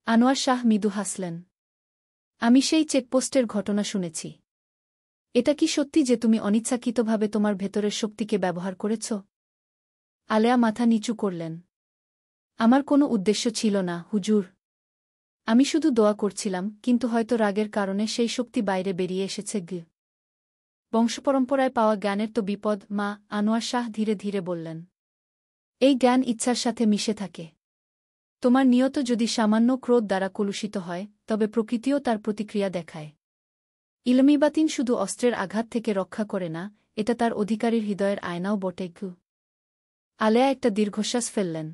আনোয়ার শাহ মৃদু হাসলেন। আমি সেই চেকপোস্টের ঘটনা শুনেছি। এটা কি সত্যি যে তুমি অনিচ্ছাকৃতভাবে তোমার ভেতরের শক্তিকে ব্যবহার করেছ? আলেয়া মাথা নিচু করলেন। আমার কোনো উদ্দেশ্য ছিল না হুজুর। আমি শুধু দোয়া করছিলাম, কিন্তু হয়তো রাগের কারণে সেই শক্তি বাইরে বেরিয়ে এসেছে গি। বংশপরম্পরায় পাওয়া জ্ঞানের তো বিপদ মা, আনোয়ার শাহ ধীরে ধীরে বললেন। এই জ্ঞান ইচ্ছার সাথে মিশে থাকে। তোমার নিয়ত যদি সামান্য ক্রোধ দ্বারা কলুষিত হয় তবে প্রকৃতিও তার প্রতিক্রিয়া দেখায়। ইলমি বাতিন শুধু অস্ত্রের আঘাত থেকে রক্ষা করে না, এটা তার অধিকারীর হৃদয়ের আয়নাও বটে গু। আলেয়া একটা দীর্ঘশ্বাস ফেললেন।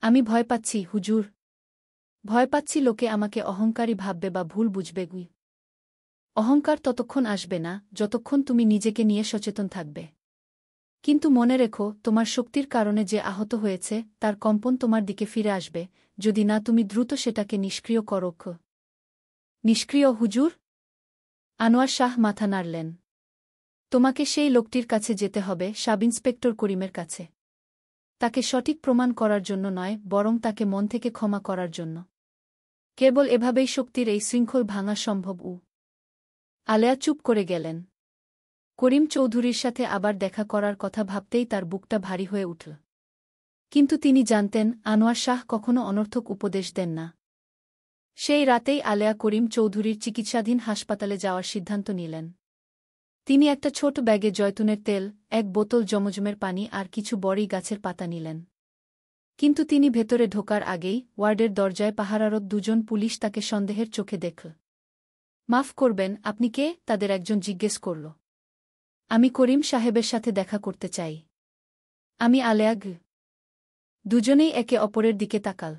আমি ভয় পাচ্ছি হুজুর। ভয় পাচ্ছি লোকে আমাকে অহংকারী ভাববে বা ভুল বুঝবে গু। অহংকার ততক্ষণ আসবে না যতক্ষণ তুমি নিজেকে নিয়ে সচেতন থাকবে। কিন্তু মনে রেখো, তোমার শক্তির কারণে যে আহত হয়েছে তার কম্পন তোমার দিকে ফিরে আসবে, যদি না তুমি দ্রুত সেটাকে নিষ্ক্রিয় করো। নিষ্ক্রিয় হুজুর? আনোয়ার শাহ মাথা নাড়লেন। তোমাকে সেই লোকটির কাছে যেতে হবে, সাব ইন্সপেক্টর করিমের কাছে। তাকে সঠিক প্রমাণ করার জন্য নয়, বরং তাকে মন থেকে ক্ষমা করার জন্য। কেবল এভাবেই শক্তির এই শৃঙ্খল ভাঙা সম্ভব। আলেয়া চুপ করে গেলেন। করিম চৌধুরীর সাথে আবার দেখা করার কথা ভাবতেই তার বুকটা ভারী হয়ে উঠল। কিন্তু তিনি জানতেন আনোয়ার শাহ কখনো অনর্থক উপদেশ দেন না। সেই রাতেই আলেয়া করিম চৌধুরীর চিকিৎসাধীন হাসপাতালে যাওয়ার সিদ্ধান্ত নিলেন। তিনি একটা ছোট ব্যাগে জয়তুনের তেল, এক বোতল জমজমের পানি আর কিছু বড়ি গাছের পাতা নিলেন। কিন্তু তিনি ভেতরে ঢোকার আগেই ওয়ার্ডের দরজায় পাহারারত দুজন পুলিশ তাকে সন্দেহের চোখে দেখল। মাফ করবেন, আপনি কে? তাদের একজন জিজ্ঞেস করল। আমি করিম সাহেবের সাথে দেখা করতে চাই। আমি আলেয়া গু। দুজনেই একে অপরের দিকে তাকাল।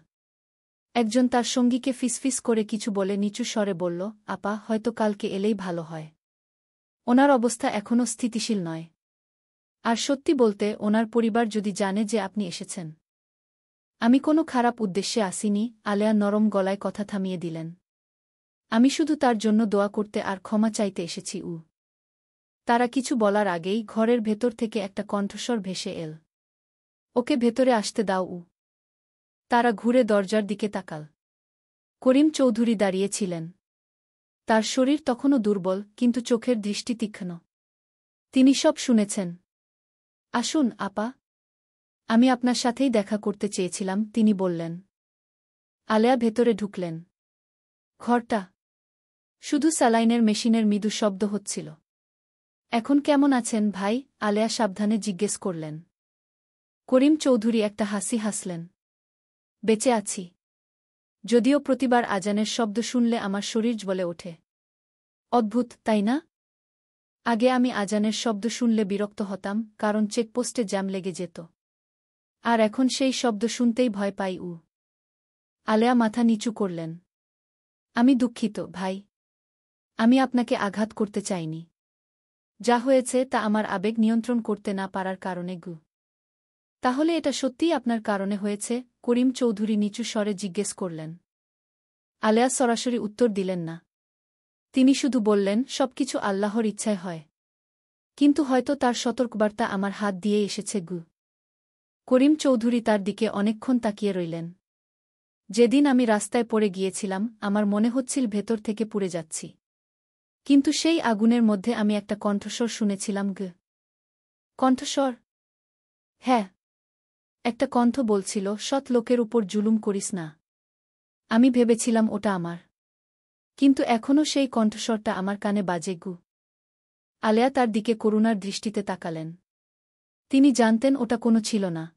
একজন তার সঙ্গীকে ফিসফিস করে কিছু বলে নিচু স্বরে বলল, আপা, হয়তো কালকে এলেই ভালো হয়। ওনার অবস্থা এখনও স্থিতিশীল নয়। আর সত্যি বলতে, ওনার পরিবার যদি জানে যে আপনি এসেছেন। আমি কোনো খারাপ উদ্দেশ্যে আসিনি, আলেয়া নরম গলায় কথা থামিয়ে দিলেন। আমি শুধু তার জন্য দোয়া করতে আর ক্ষমা চাইতে এসেছি। তারা কিছু বলার আগেই ঘরের ভেতর থেকে একটা কণ্ঠস্বর ভেসে এল। ওকে ভেতরে আসতে দাও। তারা ঘুরে দরজার দিকে তাকাল। করিম চৌধুরী দাঁড়িয়েছিলেন। তার শরীর তখনও দুর্বল, কিন্তু চোখের দৃষ্টি তীক্ষ্ণ। তিনি সব শুনেছেন। আসুন আপা, আমি আপনার সাথেই দেখা করতে চেয়েছিলাম, তিনি বললেন। আলেয়া ভেতরে ঢুকলেন। ঘরটা শুধু স্যালাইনের মেশিনের মৃদু শব্দ হচ্ছিল। এখন কেমন আছেন ভাই? আলেয়া সাবধানে জিজ্ঞেস করলেন। করিম চৌধুরী একটা হাসি হাসলেন। বেঁচে আছি, যদিও প্রতিবার আজানের শব্দ শুনলে আমার শরীর জ্বলে ওঠে। অদ্ভুত, তাই না? আগে আমি আজানের শব্দ শুনলে বিরক্ত হতাম, কারণ চেকপোস্টে জ্যাম লেগে যেত। আর এখন সেই শব্দ শুনতেই ভয় পাই। আলেয়া মাথা নিচু করলেন। আমি দুঃখিত ভাই, আমি আপনাকে আঘাত করতে চাইনি। যা হয়েছে তা আমার আবেগ নিয়ন্ত্রণ করতে না পারার কারণে। তাহলে এটা সত্যিই আপনার কারণে হয়েছে? করিম চৌধুরী নিচু স্বরে জিজ্ঞেস করলেন। আলেয়া সরাসরি উত্তর দিলেন না। তিনি শুধু বললেন, সবকিছু আল্লাহর ইচ্ছায় হয়। কিন্তু হয়তো তার সতর্কবার্তা আমার হাত দিয়ে এসেছে। করিম চৌধুরী তার দিকে অনেকক্ষণ তাকিয়ে রইলেন। যেদিন আমি রাস্তায় পড়ে গিয়েছিলাম, আমার মনে হচ্ছিল ভেতর থেকে পুড়ে যাচ্ছি। কিন্তু সেই আগুনের মধ্যে আমি একটা কণ্ঠস্বর শুনেছিলাম। কণ্ঠস্বর? হ্যাঁ, একটা কণ্ঠ বলছিল, সৎ লোকের উপর জুলুম করিস না। আমি ভেবেছিলাম ওটা আমার। কিন্তু এখনও সেই কণ্ঠস্বরটা আমার কানে বাজে। আলেয়া তার দিকে করুণার দৃষ্টিতে তাকালেন। তিনি জানতেন ওটা কোনো ছিল না।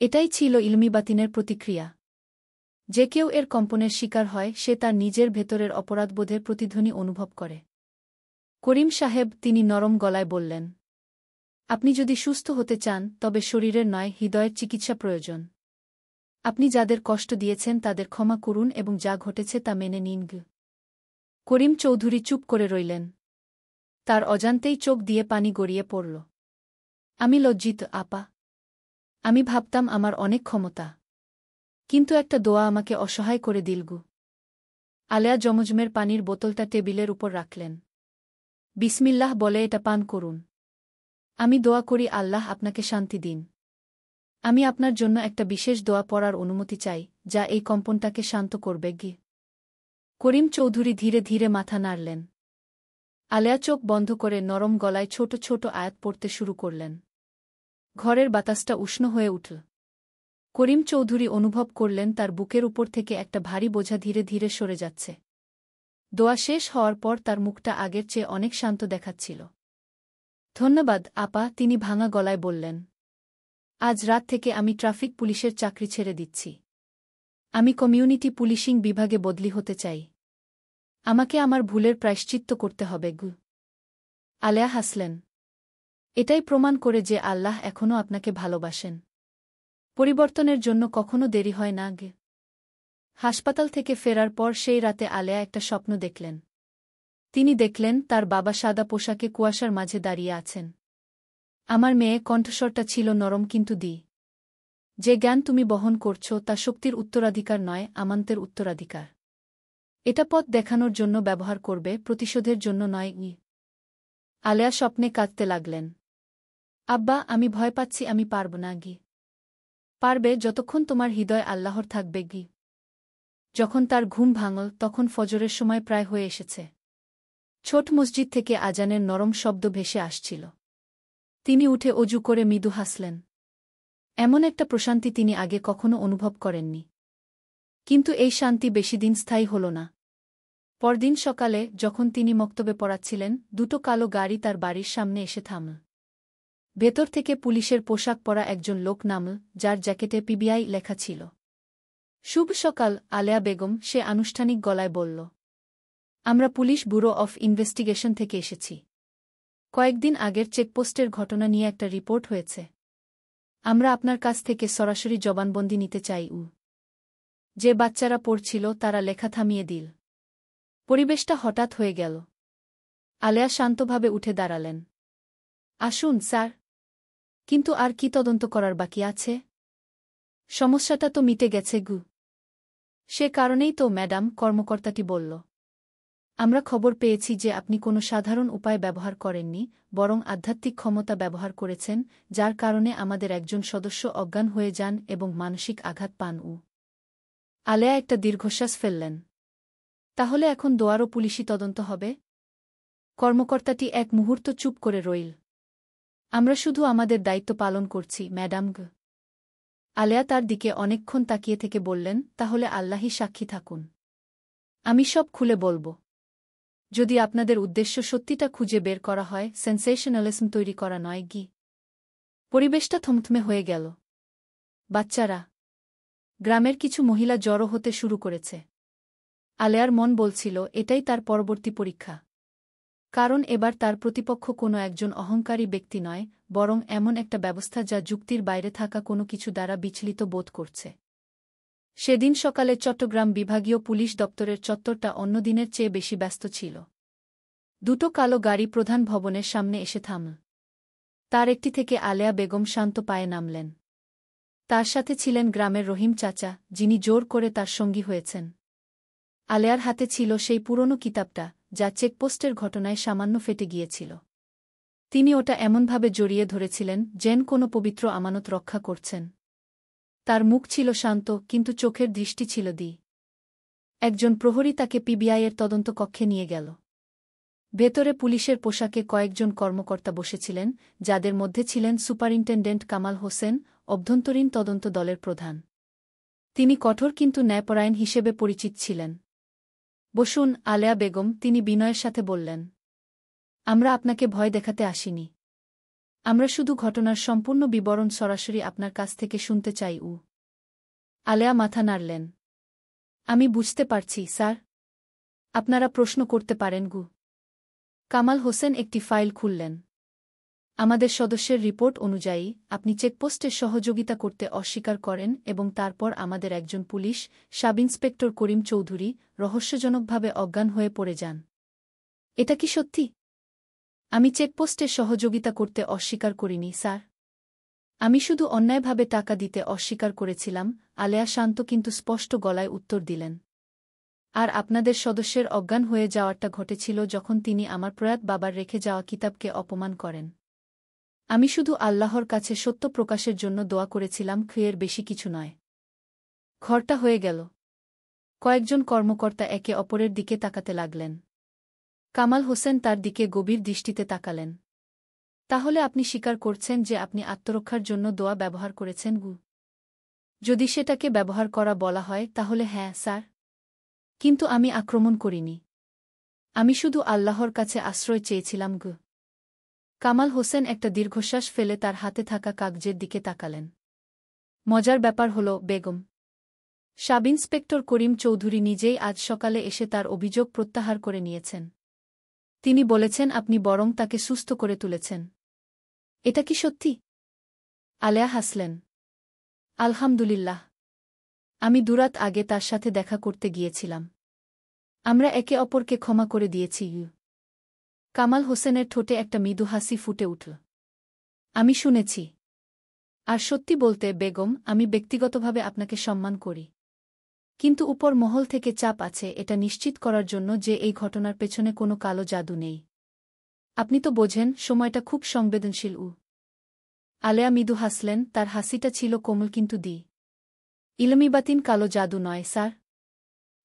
এটাই ছিল ইলমি বাতিনের প্রতিক্রিয়া। যে কেউ এর কম্পনের শিকার হয়, সে তার নিজের ভেতরের অপরাধবোধের প্রতিধ্বনি অনুভব করে। করিম সাহেব, তিনি নরম গলায় বললেন, আপনি যদি সুস্থ হতে চান, তবে শরীরের নয়, হৃদয়ের চিকিৎসা প্রয়োজন। আপনি যাদের কষ্ট দিয়েছেন তাদের ক্ষমা করুন এবং যা ঘটেছে তা মেনে নিন। করিম চৌধুরী চুপ করে রইলেন। তার অজান্তেই চোখ দিয়ে পানি গড়িয়ে পড়ল। আমি লজ্জিত আপা। আমি ভাবতাম আমার অনেক ক্ষমতা। কিন্তু একটা দোয়া আমাকে অসহায় করে দিল। আলেয়া জমজমের পানির বোতলটা টেবিলের উপর রাখলেন। বিসমিল্লাহ বলে এটা পান করুন। আমি দোয়া করি আল্লাহ আপনাকে শান্তি দিন। আমি আপনার জন্য একটা বিশেষ দোয়া পড়ার অনুমতি চাই, যা এই কম্পনটাকে শান্ত করবে। করিম চৌধুরী ধীরে ধীরে মাথা নাড়লেন। আলেয়া চোখ বন্ধ করে নরম গলায় ছোট ছোট আয়াত পড়তে শুরু করলেন। ঘরের বাতাসটা উষ্ণ হয়ে উঠল। করিম চৌধুরী অনুভব করলেন তার বুকের উপর থেকে একটা ভারী বোঝা ধীরে ধীরে সরে যাচ্ছে। দোয়া শেষ হওয়ার পর তার মুখটা আগের চেয়ে অনেক শান্ত দেখাচ্ছিল। ধন্যবাদ আপা, তিনি ভাঙা গলায় বললেন। আজ রাত থেকে আমি ট্রাফিক পুলিশের চাকরি ছেড়ে দিচ্ছি। আমি কমিউনিটি পুলিশিং বিভাগে বদলি হতে চাই। আমাকে আমার ভুলের প্রায়শ্চিত্ত করতে হবে। আলেয়া হাসলেন। এটাই প্রমাণ করে যে আল্লাহ এখনও আপনাকে ভালোবাসেন। পরিবর্তনের জন্য কখনো দেরি হয় না। হাসপাতাল থেকে ফেরার পর সেই রাতে আলেয়া একটা স্বপ্ন দেখলেন। তিনি দেখলেন তার বাবা সাদা পোশাকে কুয়াশার মাঝে দাঁড়িয়ে আছেন। আমার মেয়ে, কণ্ঠস্বরটা ছিল নরম কিন্তু যে জ্ঞান তুমি বহন করছ তা শক্তির উত্তরাধিকার নয়, আমান্তের উত্তরাধিকার। এটা পথ দেখানোর জন্য ব্যবহার করবে, প্রতিশোধের জন্য নয়। আলেয়া স্বপ্নে কাঁদতে লাগলেন। আব্বা, আমি ভয় পাচ্ছি, আমি পারব না। পারবে যতক্ষণ তোমার হৃদয় আল্লাহর থাকবে। যখন তার ঘুম ভাঙল, তখন ফজরের সময় প্রায় হয়ে এসেছে। ছোট মসজিদ থেকে আজানের নরম শব্দ ভেসে আসছিল। তিনি উঠে অজু করে মৃদু হাসলেন। এমন একটা প্রশান্তি তিনি আগে কখনো অনুভব করেননি। কিন্তু এই শান্তি বেশিদিন স্থায়ী হল না। পরদিন সকালে যখন তিনি মক্তবে পড়াচ্ছিলেন, দুটো কালো গাড়ি তার বাড়ির সামনে এসে থামল। ভেতর থেকে পুলিশের পোশাক পরা একজন লোক নামল, যার জ্যাকেটে পিবিআই লেখা ছিল। শুভ সকাল আলেয়া বেগম, সে আনুষ্ঠানিক গলায় বলল। আমরা পুলিশ ব্যুরো অফ ইনভেস্টিগেশন থেকে এসেছি। কয়েকদিন আগের চেকপোস্টের ঘটনা নিয়ে একটা রিপোর্ট হয়েছে। আমরা আপনার কাছ থেকে সরাসরি জবানবন্দি নিতে চাই। যে বাচ্চারা পড়ছিল তারা লেখা থামিয়ে দিল। পরিবেশটা হঠাৎ হয়ে গেল। আলেয়া শান্তভাবে উঠে দাঁড়ালেন। আসুন স্যার। কিন্তু আর কি তদন্ত করার বাকি আছে? সমস্যাটা তো মিটে গেছে। সে কারণেই তো ম্যাডাম, কর্মকর্তাটি বলল। আমরা খবর পেয়েছি যে আপনি কোনো সাধারণ উপায় ব্যবহার করেননি, বরং আধ্যাত্মিক ক্ষমতা ব্যবহার করেছেন, যার কারণে আমাদের একজন সদস্য অজ্ঞান হয়ে যান এবং মানসিক আঘাত পান। আলেয়া একটা দীর্ঘশ্বাস ফেললেন। তাহলে এখন দোয়ারও পুলিশি তদন্ত হবে? কর্মকর্তাটি এক মুহূর্ত চুপ করে রইল। আমরা শুধু আমাদের দায়িত্ব পালন করছি, ম্যাডাম। আলেয়া তার দিকে অনেকক্ষণ তাকিয়ে থেকে বললেন, তাহলে আল্লাহই সাক্ষী থাকুন। আমি সব খুলে বলব। যদি আপনাদের উদ্দেশ্য সত্যিটা খুঁজে বের করা হয়, সেন্সেশনালিজম তৈরি করা নয়। পরিবেশটা থমথমে হয়ে গেল। বাচ্চারা, গ্রামের কিছু মহিলা জড়ো হতে শুরু করেছে। আলেয়ার মন বলছিল এটাই তার পরবর্তী পরীক্ষা। কারণ এবার তার প্রতিপক্ষ কোনো একজন অহংকারী ব্যক্তি নয়, বরং এমন একটা ব্যবস্থা যা যুক্তির বাইরে থাকা কোনো কিছু দ্বারা বিচলিত বোধ করছে। সেদিন সকালে চট্টগ্রাম বিভাগীয় পুলিশ দপ্তরের চত্বরটা অন্য দিনের চেয়ে বেশি ব্যস্ত ছিল। দুটো কালো গাড়ি প্রধান ভবনের সামনে এসে থামল। তার একটি থেকে আলেয়া বেগম শান্ত পায়ে নামলেন। তার সাথে ছিলেন গ্রামের রহিম চাচা, যিনি জোর করে তার সঙ্গী হয়েছেন। আলেয়ার হাতে ছিল সেই পুরনো কিতাবটা, যা চেকপোস্টের ঘটনায় সামান্য ফেটে গিয়েছিল। তিনি ওটা এমনভাবে জড়িয়ে ধরেছিলেন যেন কোনো পবিত্র আমানত রক্ষা করছেন। তার মুখ ছিল শান্ত, কিন্তু চোখের দৃষ্টি ছিল একজন প্রহরী তাকে পিবিআইয়ের তদন্ত কক্ষে নিয়ে গেল। ভেতরে পুলিশের পোশাকে কয়েকজন কর্মকর্তা বসেছিলেন, যাদের মধ্যে ছিলেন সুপারিনটেনডেন্ট কামাল হোসেন, অভ্যন্তরীণ তদন্ত দলের প্রধান। তিনি কঠোর কিন্তু ন্যায়পরায়ণ হিসেবে পরিচিত ছিলেন। বসুন, আলেয়া বেগম, তিনি বিনয়ের সাথে বললেন। আমরা আপনাকে ভয় দেখাতে আসিনি। আমরা শুধু ঘটনার সম্পূর্ণ বিবরণ সরাসরি আপনার কাছ থেকে শুনতে চাই। আলেয়া মাথা নাড়লেন। আমি বুঝতে পারছি, স্যার। আপনারা প্রশ্ন করতে পারেন। কামাল হোসেন একটি ফাইল খুললেন। আমাদের সদস্যের রিপোর্ট অনুযায়ী আপনি চেকপোস্টে সহযোগিতা করতে অস্বীকার করেন এবং তারপর আমাদের একজন police sub inspector Karim Chowdhury রহস্যজনকভাবে অজ্ঞান হয়ে পড়ে যান। এটা কি সত্যি? আমি চেকপোস্টে সহযোগিতা করতে অস্বীকার করিনি, স্যার। আমি শুধু অন্যায়ভাবে টাকা দিতে অস্বীকার করেছিলাম, আলেয়া শান্ত কিন্তু স্পষ্ট গলায় উত্তর দিলেন। আর আপনাদের সদস্যের অজ্ঞান হয়ে যাওয়াটা ঘটেছিল যখন তিনি আমার প্রয়াত বাবার রেখে যাওয়া কিতাবকে অপমান করেন। আমি শুধু আল্লাহর কাছে সত্য প্রকাশের জন্য দোয়া করেছিলাম, এর বেশি কিছু নয়। ঘরটা হয়ে গেল। কয়েকজন কর্মকর্তা একে অপরের দিকে তাকাতে লাগলেন। কামাল হোসেন তার দিকে গভীর দৃষ্টিতে তাকালেন। তাহলে আপনি স্বীকার করছেন যে আপনি আত্মরক্ষার জন্য দোয়া ব্যবহার করেছেন? যদি সেটাকে ব্যবহার করা বলা হয় তাহলে হ্যাঁ, স্যার। কিন্তু আমি আক্রমণ করিনি। আমি শুধু আল্লাহর কাছে আশ্রয় চেয়েছিলাম। কামাল হোসেন একটা দীর্ঘশ্বাস ফেলে তার হাতে থাকা কাগজের দিকে তাকালেন। মজার ব্যাপার হল, বেগম, সাব ইন্সপেক্টর করিম চৌধুরী নিজেই আজ সকালে এসে তার অভিযোগ প্রত্যাহার করে নিয়েছেন। তিনি বলেছেন আপনি বরং তাকে সুস্থ করে তুলেছেন। এটা কি সত্যি? আলেয়া হাসলেন। আলহামদুলিল্লাহ। আমি দুরাত আগে তার সাথে দেখা করতে গিয়েছিলাম। আমরা একে অপরকে ক্ষমা করে দিয়েছি। কামাল হোসেনের ঠোঁটে একটা মৃদু হাসি ফুটে উঠল। আমি শুনেছি। আর সত্যি বলতে, বেগম, আমি ব্যক্তিগতভাবে আপনাকে সম্মান করি। কিন্তু উপর মহল থেকে চাপ আছে এটা নিশ্চিত করার জন্য যে এই ঘটনার পেছনে কোনো কালো জাদু নেই। আপনি তো বোঝেন, সময়টা খুব সংবেদনশীল। আলেয়া মৃদু হাসলেন, তার হাসিটা ছিল কোমল কিন্তু ইলমিবাতিন। কালো জাদু নয়, স্যার।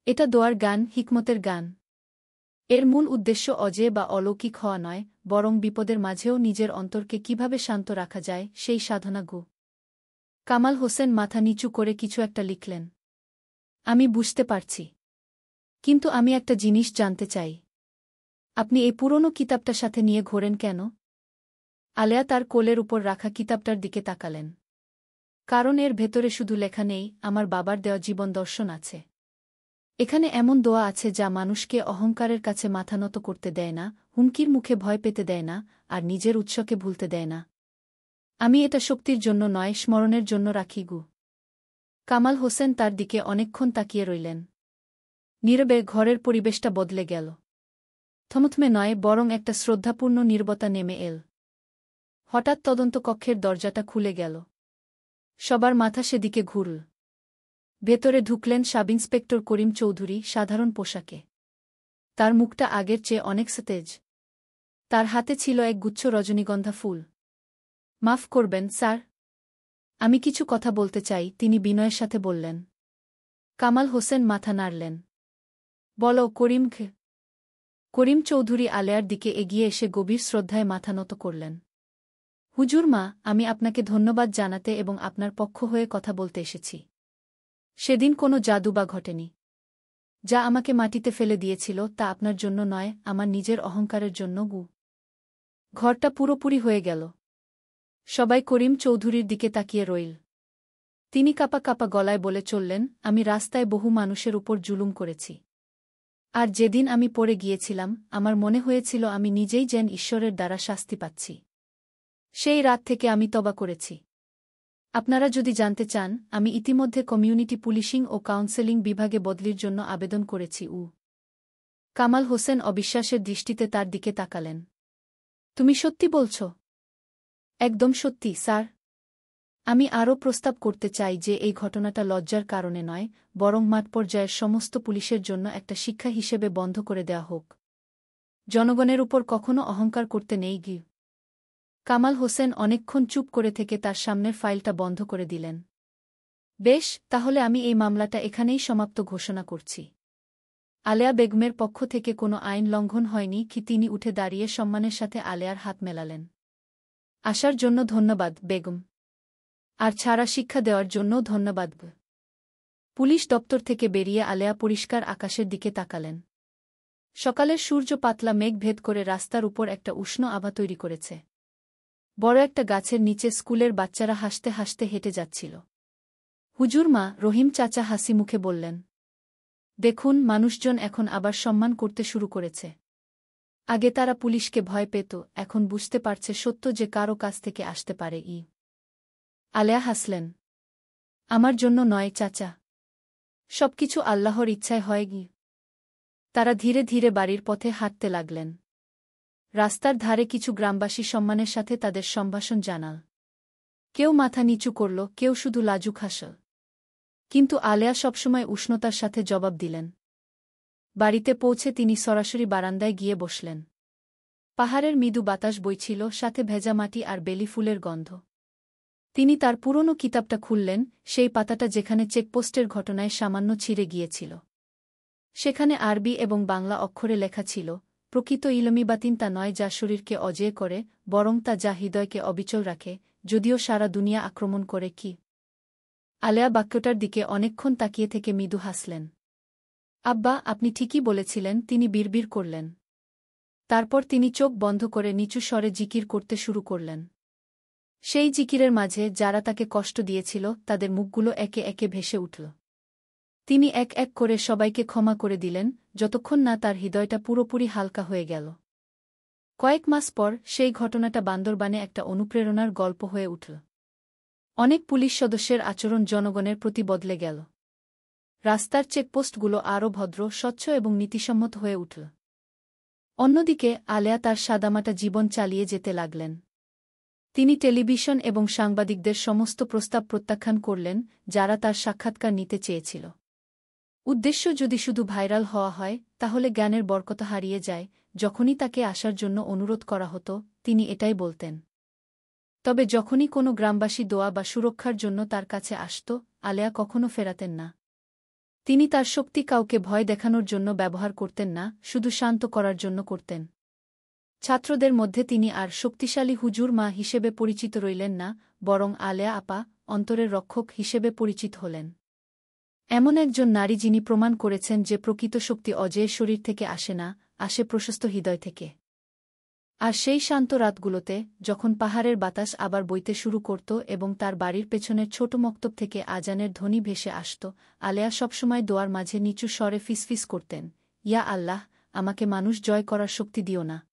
এটা দোয়ার গান, হিকমতের গান। এর মূল উদ্দেশ্য অজেয় বা অলৌকিক হওয়া নয়, বরং বিপদের মাঝেও নিজের অন্তরকে কিভাবে শান্ত রাখা যায় সেই সাধনা। কামাল হোসেন মাথা নিচু করে কিছু একটা লিখলেন। আমি বুঝতে পারছি। কিন্তু আমি একটা জিনিস জানতে চাই। আপনি এই পুরনো কিতাবটা সাথে নিয়ে ঘোরেন কেন? আলেয়া তার কোলের উপর রাখা কিতাবটার দিকে তাকালেন। কারণ এর ভেতরে শুধু লেখা নেই, আমার বাবার দেওয়া জীবন দর্শন আছে। এখানে এমন দোয়া আছে যা মানুষকে অহংকারের কাছে মাথা নত করতে দেয় না, হুমকির মুখে ভয় পেতে দেয় না, আর নিজের উৎসকে ভুলতে দেয় না। আমি এটা শক্তির জন্য নয়, স্মরণের জন্য রাখি। কামাল হোসেন তার দিকে অনেকক্ষণ তাকিয়ে রইলেন। নীরবে ঘরের পরিবেশটা বদলে গেল। থমথমে নয়, বরং একটা শ্রদ্ধাপূর্ণ নীরবতা নেমে এল। হঠাৎ তদন্ত কক্ষের দরজাটা খুলে গেল। সবার মাথা সেদিকে ঘুরল। ভেতরে ঢুকলেন সাব ইন্সপেক্টর করিম চৌধুরী, সাধারণ পোশাকে। তার মুখটা আগের চেয়ে অনেক সতেজ। তার হাতে ছিল এক গুচ্ছ রজনীগন্ধা ফুল। মাফ করবেন, স্যার। আমি কিছু কথা বলতে চাই, তিনি বিনয়ের সাথে বললেন। কামাল হোসেন মাথা নাড়লেন। বলো, করিমকে। করিম চৌধুরী আলেয়ার দিকে এগিয়ে এসে গভীর শ্রদ্ধায় মাথা নত করলেন। হুজুর মা, আমি আপনাকে ধন্যবাদ জানাতে এবং আপনার পক্ষ হয়ে কথা বলতে এসেছি। সেদিন কোনো জাদু বা ঘটেনি। যা আমাকে মাটিতে ফেলে দিয়েছিল তা আপনার জন্য নয়, আমার নিজের অহংকারের জন্য। ঘরটা পুরোপুরি হয়ে গেল। সবাই করিম চৌধুরীর দিকে তাকিয়ে রইল। তিনি কাঁপা কাঁপা গলায় বলে চললেন, আমি রাস্তায় বহু মানুষের উপর জুলুম করেছি। আর যেদিন আমি পড়ে গিয়েছিলাম, আমার মনে হয়েছিল আমি নিজেই যেন ঈশ্বরের দ্বারা শাস্তি পাচ্ছি। সেই রাত থেকে আমি তবা করেছি। আপনারা যদি জানতে চান, আমি ইতিমধ্যে কমিউনিটি পুলিশিং ও কাউন্সেলিং বিভাগে বদলির জন্য আবেদন করেছি। কামাল হোসেন অবিশ্বাসের দৃষ্টিতে তার দিকে তাকালেন। তুমি সত্যি বলছ? একদম সত্যি, স্যার। আমি আরও প্রস্তাব করতে চাই যে এই ঘটনাটা লজ্জার কারণে নয়, বরং মাঠ পর্যায়ের সমস্ত পুলিশের জন্য একটা শিক্ষা হিসেবে বন্ধ করে দেওয়া হোক। জনগণের উপর কখনো অহংকার করতে নেই। কামাল হোসেন অনেকক্ষণ চুপ করে থেকে তার সামনের ফাইলটা বন্ধ করে দিলেন। বেশ, তাহলে আমি এই মামলাটা এখানেই সমাপ্ত ঘোষণা করছি। আলেয়া বেগমের পক্ষ থেকে কোনো আইন লঙ্ঘন হয়নি কি? তিনি উঠে দাঁড়িয়ে সম্মানের সাথে আলেয়ার হাত মেলালেন। আসার জন্য ধন্যবাদ, বেগম। আর ছাড়া শিক্ষা দেওয়ার জন্যও ধন্যবাদ। পুলিশ দপ্তর থেকে বেরিয়ে আলেয়া পরিষ্কার আকাশের দিকে তাকালেন। সকালের সূর্য পাতলা মেঘ ভেদ করে রাস্তার উপর একটা উষ্ণ আভা তৈরি করেছে। বড় একটা গাছের নিচে স্কুলের বাচ্চারা হাসতে হাসতে হেঁটে যাচ্ছিল। হুজুর মা, রহিম চাচা হাসি মুখে বললেন। দেখুন, মানুষজন এখন আবার সম্মান করতে শুরু করেছে। আগে তারা পুলিশকে ভয় পেত, এখন বুঝতে পারছে সত্য যে কারো কাছ থেকে আসতে পারে। আলেয়া হাসলেন। আমার জন্য নয় চাচা। সবকিছু আল্লাহর ইচ্ছায় হয়। তারা ধীরে ধীরে বাড়ির পথে হাঁটতে লাগলেন। রাস্তার ধারে কিছু গ্রামবাসী সম্মানের সাথে তাদের সম্ভাষণ জানাল। কেউ মাথা নিচু করল, কেউ শুধু লাজুক হাসল। কিন্তু আলেয়া সবসময় উষ্ণতার সাথে জবাব দিলেন। বাড়িতে পৌঁছে তিনি সরাসরি বারান্দায় গিয়ে বসলেন। পাহাড়ের মৃদু বাতাস বইছিল, সাথে ভেজা মাটি আর বেলি ফুলের গন্ধ। তিনি তার পুরনো কিতাবটা খুললেন, সেই পাতাটা যেখানে চেকপোস্টের ঘটনায় সামান্য ছিঁড়ে গিয়েছিল। সেখানে আরবি এবং বাংলা অক্ষরে লেখা ছিল, প্রকৃত ইলমিবাতিন তা নয় যা শরীরকে অজেয় করে, বরং তা যা হৃদয়কে অবিচল রাখে, যদিও সারা দুনিয়া আক্রমণ করে। কি? আলেয়া বাক্যটার দিকে অনেকক্ষণ তাকিয়ে থেকে মৃদু হাসলেন। আব্বা, আপনি ঠিকই বলেছিলেন, তিনি বিড়বিড় করলেন। তারপর তিনি চোখ বন্ধ করে নিচু স্বরে জিকির করতে শুরু করলেন। সেই জিকিরের মাঝে যারা তাকে কষ্ট দিয়েছিল তাদের মুখগুলো একে একে ভেসে উঠল। তিনি এক এক করে সবাইকে ক্ষমা করে দিলেন, যতক্ষণ না তার হৃদয়টা পুরোপুরি হালকা হয়ে গেল। কয়েক মাস পর সেই ঘটনাটা বান্দরবানে একটা অনুপ্রেরণার গল্প হয়ে উঠল। অনেক পুলিশ সদস্যের আচরণ জনগণের প্রতি বদলে গেল। রাস্তার চেকপোস্টগুলো আরও ভদ্র, স্বচ্ছ এবং নীতিসম্মত হয়ে উঠল। অন্যদিকে আলেয়া তার সাদামাটা জীবন চালিয়ে যেতে লাগলেন। তিনি টেলিভিশন এবং সাংবাদিকদের সমস্ত প্রস্তাব প্রত্যাখ্যান করলেন, যারা তার সাক্ষাৎকার নিতে চেয়েছিল। উদ্দেশ্য যদি শুধু ভাইরাল হওয়া হয়, তাহলে জ্ঞানের বরকত হারিয়ে যায়। যখনই তাকে আসার জন্য অনুরোধ করা হতো, তিনি এটাই বলতেন। তবে যখনই কোনো গ্রামবাসী দোয়া বা সুরক্ষার জন্য তার কাছে আসত, আলেয়া কখনো ফেরাতেন না। তিনি তার শক্তি কাউকে ভয় দেখানোর জন্য ব্যবহার করতেন না, শুধু শান্ত করার জন্য করতেন। ছাত্রদের মধ্যে তিনি আর শক্তিশালী হুজুর মা হিসেবে পরিচিত রইলেন না, বরং আলেয়া আপা, অন্তরের রক্ষক হিসেবে পরিচিত হলেন। এমন একজন নারী যিনি প্রমাণ করেছেন যে প্রকৃত শক্তি অজেয় শরীর থেকে আসে না, আসে প্রশস্ত হৃদয় থেকে। আর সেই শান্ত রাতগুলোতে, যখন পাহাড়ের বাতাস আবার বইতে শুরু করত এবং তার বাড়ির পেছনের ছোট মক্তব থেকে আজানের ধ্বনি ভেসে আসত, আলেয়া সবসময় দোয়ার মাঝে নিচু স্বরে ফিসফিস করতেন, ইয়া আল্লাহ, আমাকে মানুষ জয় করার শক্তি দিও না।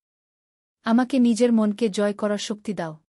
আমাকে নিজের মনকে জয় করার শক্তি দাও।